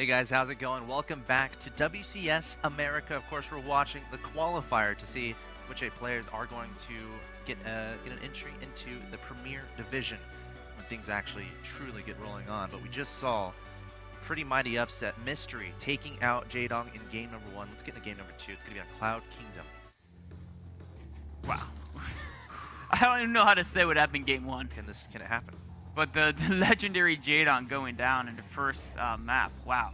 Hey guys, how's it going? Welcome back to WCS America. Of course, we're watching the qualifier to see which 8 players are going to get an entry into the Premier Division when things actually truly get rolling on. But we just saw a pretty mighty upset. Mystery taking out Jaedong in game number 1. Let's get into game number 2. It's going to be on Cloud Kingdom. Wow. I don't even know how to say what happened in game 1. Can it happen? But the legendary Jaedong going down in the first map. Wow.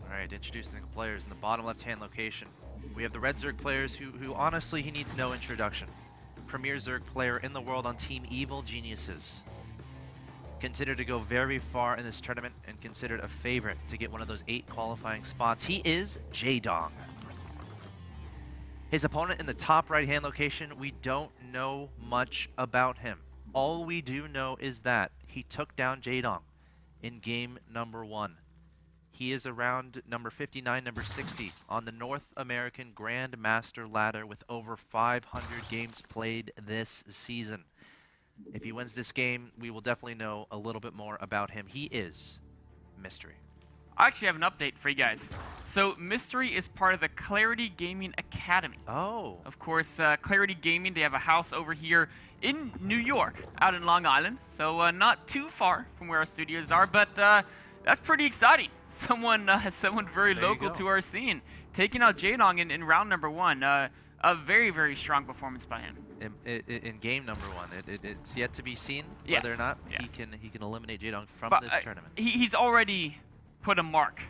All right, introducing the players in the bottom left-hand location. We have the Red Zerg players who honestly, he needs no introduction. Premier Zerg player in the world on Team Evil Geniuses. Considered to go very far in this tournament and considered a favorite to get one of those 8 qualifying spots. He is Jaedong. His opponent in the top right-hand location, we don't know much about him. All we do know is that he took down Jaedong in game number 1. He is around number 59, number 60 on the North American Grandmaster ladder with over 500 games played this season. If he wins this game, we will definitely know a little bit more about him. He is Mystery. I actually have an update for you guys. So Mystery is part of the Clarity Gaming Academy. Oh. Of course, Clarity Gaming, they have a house over here in New York, out in Long Island. So not too far from where our studios are, but that's pretty exciting. Someone very local to our scene, taking out Jaedong in round number 1. A very, very strong performance by him. In game number 1, it's yet to be seen Yes, whether or not yes. he can eliminate Jaedong from But, this tournament. He's already put a mark.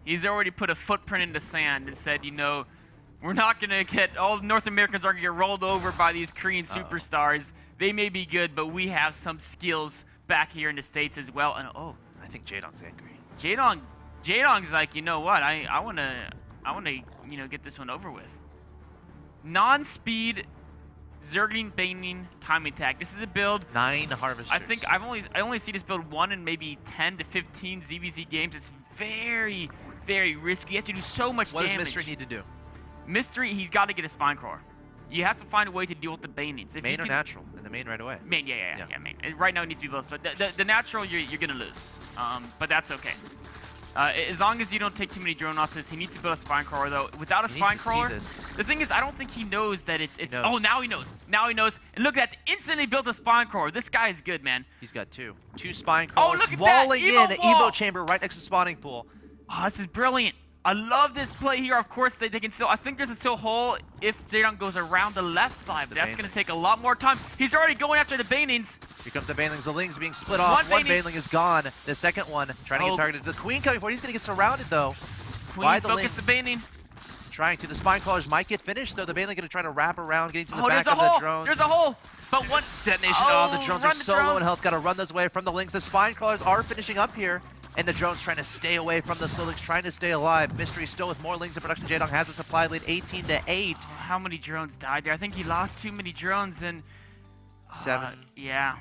He's already put a footprint in the sand and said, you know, we're not going to get, all North Americans aren't going to get rolled over by these Korean superstars. They may be good, but we have some skills back here in the States as well. And I think Jaedong's angry. Jaedong's like, you know what? I want to, you know, get this one over with. Non-speed Zergling Baning time attack. This is a build 9 harvesters. I think I only see this build 1 in maybe 10 to 15 ZVZ games. It's very, very risky. You have to do so much damage. What does Mystery need to do? Mystery, he's got to get a spine crawler. You have to find a way to deal with the banings. Main or natural? In the main right away. Main, yeah, main. Right now it needs to be both. So the natural, you're gonna lose, but that's okay. As long as you don't take too many drone losses, he needs to build a spine crawler though. Without a spine crawler, the thing is, I don't think he knows that it's. Oh, now he knows. Now he knows. And look at that! Instantly built a spine crawler. This guy is good, man. He's got 2 spine crawlers. Oh, look at walling that! in Evo chamber right next to spawning pool. Oh, this is brilliant. I love this play here. Of course, they can still. I think there's a still hole if Jaedong goes around the left side, but that's going to take a lot more time. He's already going after the banings. Here comes the banelings. The lings being split off. One baneling is gone. The second one trying to get targeted. The queen coming forward. He's going to get surrounded though. Queen focus the baning. Trying to. The spine crawlers might get finished though. The baneling going to try to wrap around, getting to the back of the drones. There's a hole. But one detonation. Oh, the drones are so low in health. Got to run those away from the lings. The spine crawlers are finishing up here. And the drone's trying to stay away from the Solix, trying to stay alive. Mystery still with more lings in production. Jaedong has a supply lead, 18-8. Oh, how many drones died there? I think he lost too many drones and 7. Yeah.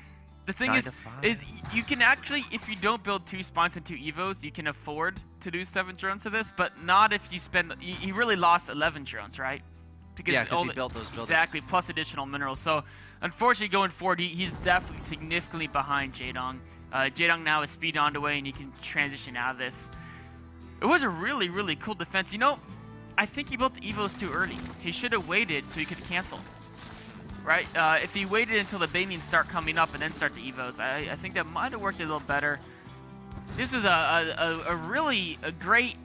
The thing is you can actually, if you don't build 2 spawns and 2 evos, you can afford to do 7 drones to this, but not if you spend. He really lost 11 drones, right? Because he built those buildings. Exactly, plus additional minerals. So unfortunately, going forward, he's definitely significantly behind Jaedong. Jaedong now is speed on the way, and you can transition out of this. It was a really, really cool defense. You know, I think he built the evos too early. He should have waited so he could cancel. Right? If he waited until the banings start coming up and then start the evos, I think that might have worked a little better. This was a really great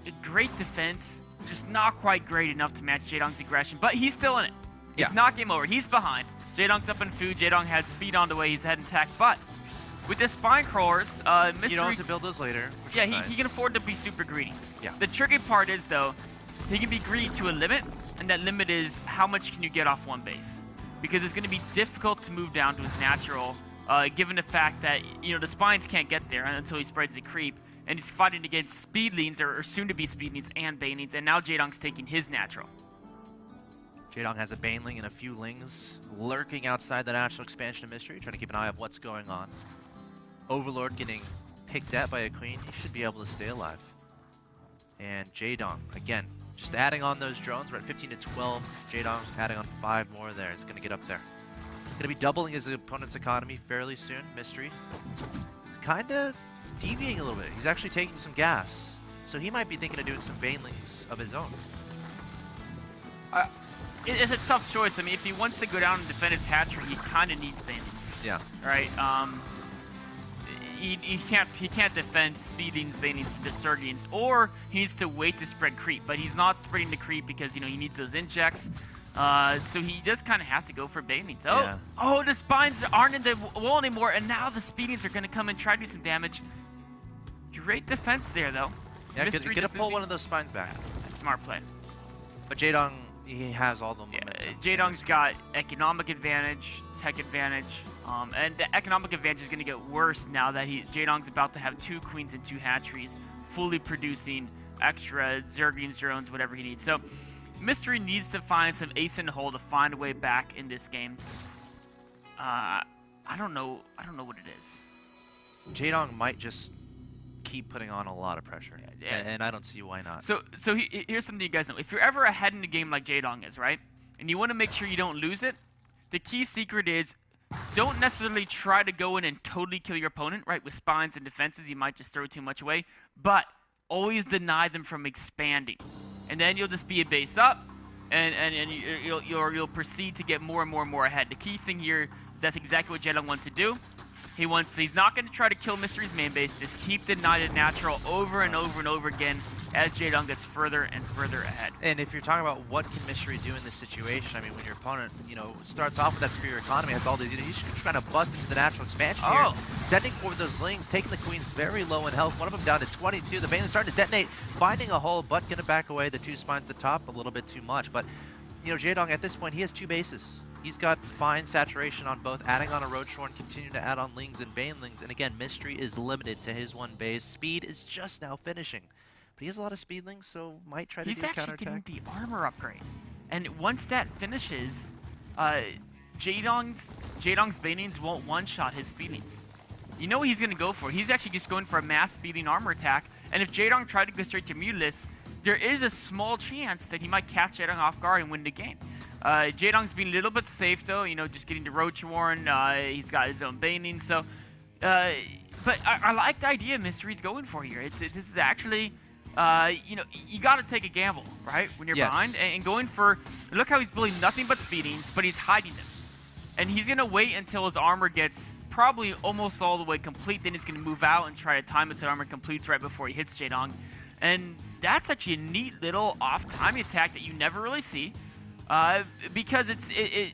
defense, just not quite great enough to match Jaedong's aggression, but he's still in it. It's not game over. He's behind. Jaedong's up in food. Jaedong has speed on the way. He's heading tech, but with the spine crawlers, Mystery... You don't have to build those later. Yeah, he can afford to be super greedy. Yeah. The tricky part is, though, he can be greedy to a limit, and that limit is how much can you get off one base. Because it's going to be difficult to move down to his natural, given the fact that, you know, the spines can't get there until he spreads the creep, and he's fighting against speedlings, or soon-to-be speedlings and banelings, and now Jaedong's taking his natural. Jaedong has a baneling and a few lings lurking outside the natural expansion of Mystery, trying to keep an eye on what's going on. Overlord getting picked at by a queen. He should be able to stay alive. And Jaedong, again, just adding on those drones. We're at 15 to 12. Jaedong adding on 5 more there. It's going to get up there. Going to be doubling his opponent's economy fairly soon. Mystery kind of deviating a little bit. He's actually taking some gas. So he might be thinking of doing some banelings of his own. It's a tough choice. I mean, if he wants to go down and defend his hatchery, he kind of needs banelings. Yeah. Right. He can't defend speedings, banings, Surgeons, or he needs to wait to spread creep. But he's not spreading the creep because he needs those injects. So he does kind of have to go for banings. Oh, yeah. Oh, the spines aren't in the wall anymore, and now the speedings are going to come and try to do some damage. Great defense there, though. Yeah, get to pull one of those spines back. Smart play. But Jaedong, he has all the momentum. Yeah, Jaedong's got economic advantage, tech advantage, and the economic advantage is going to get worse now that Jaedong's about to have 2 queens and 2 hatcheries, fully producing extra Zerglings, drones, whatever he needs. So Mystery needs to find some ace in the hole to find a way back in this game. I don't know what it is. Jaedong might just keep putting on a lot of pressure, and I don't see why not. So here's something you guys know. If you're ever ahead in the game like Jaedong is, right, and you want to make sure you don't lose it, the key secret is don't necessarily try to go in and totally kill your opponent, right, with spines and defenses. You might just throw too much away, but always deny them from expanding. And then you'll just be a base up, and you'll proceed to get more and more ahead. The key thing here is that's exactly what Jaedong wants to do. He's not going to try to kill Mystery's main base. Just keep denying natural over and over again as Jaedong gets further and further ahead. And if you're talking about what can Mystery do in this situation, I mean, when your opponent, starts off with that superior economy, has all these, he's trying to bust into the natural expansion here, sending forward those lings, taking the queens very low in health, one of them down to 22. The Bane's starting to detonate, finding a hole, but going to back away. The 2 spines at the top, a little bit too much. But, Jaedong, at this point, he has 2 bases. He's got fine saturation on both, adding on a Roachhorn, continue to add on Lings and Banelings. And again, Mystery is limited to his 1 base. Speed is just now finishing. But he has a lot of Speedlings, so might try to do a counterattack. He's actually getting the armor upgrade. And once that finishes, Jaedong's Banelings won't one-shot his Speedlings. You know what he's going to go for. He's actually just going for a mass speeding armor attack. And if Jaedong tried to go straight to Mutilus, there is a small chance that he might catch Jaedong off guard and win the game. Jaedong's being a little bit safe though, just getting the Roachhorn. He's got his own Baning, so. But I like the idea Mystery's going for here. This is actually, you got to take a gamble, right? When you're behind and going for. Look how he's building nothing but speedings, but he's hiding them, and he's gonna wait until his armor gets probably almost all the way complete. Then he's gonna move out and try to time it so armor completes right before he hits Jaedong, and that's actually a neat little off-timing attack that you never really see. Because it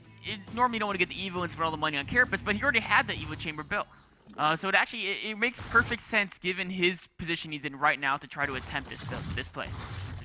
normally you don't want to get the Evo and spend all the money on Carapace, but he already had the Evo chamber built. So it makes perfect sense given his position he's in right now to try to attempt this play.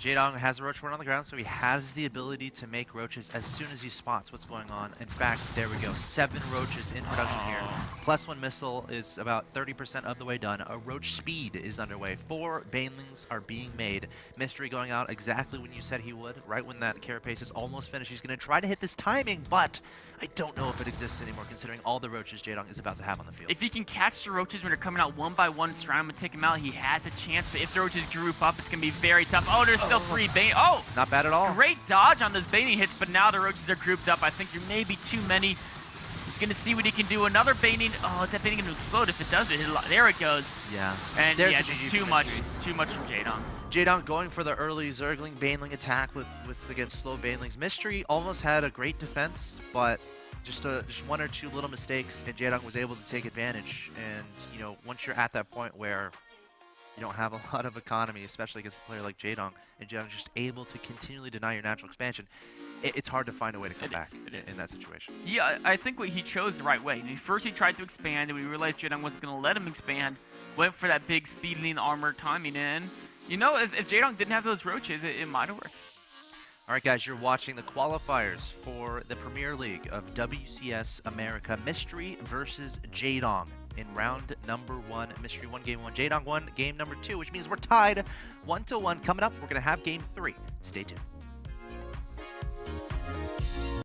Jaedong has a Roachhorn on the ground, so he has the ability to make roaches as soon as he spots what's going on. In fact, there we go. 7 roaches in production here. +1 missile is about 30% of the way done. A roach speed is underway. 4 Banelings are being made. Mystery going out exactly when you said he would, right when that Carapace is almost finished. He's going to try to hit this timing, but I don't know if it exists anymore considering all the roaches Jaedong is about to have on the field. If he can catch the roaches when they're coming out one by one, surround him and take him out, he has a chance. But if the roaches group up, it's going to be very tough. Oh, there's still 3 Bane. Oh! Not bad at all. Great dodge on those Baning hits, but now the roaches are grouped up. I think there may be too many. He's going to see what he can do. Another Baning. Oh, is that Baning going to explode? If it does, there it goes. Yeah. And yeah, just too much from Jaedong. Jaedong going for the early Zergling Baneling attack with against slow Banelings. Mystery almost had a great defense, but just 1 or 2 little mistakes, and Jaedong was able to take advantage. And once you're at that point where you don't have a lot of economy, especially against a player like Jaedong, and Jaedong's just able to continually deny your natural expansion, it's hard to find a way to come back in that situation. Yeah, I think he chose the right way. First he tried to expand, and we realized Jaedong wasn't going to let him expand. Went for that big speedling armor timing in. If Jaedong didn't have those roaches, it might have worked. All right, guys, you're watching the qualifiers for the Premier League of WCS America. Mystery versus Jaedong in round number 1. Mystery won game 1, Jaedong won game number 2, which means we're tied 1-1. Coming up, we're going to have game 3. Stay tuned.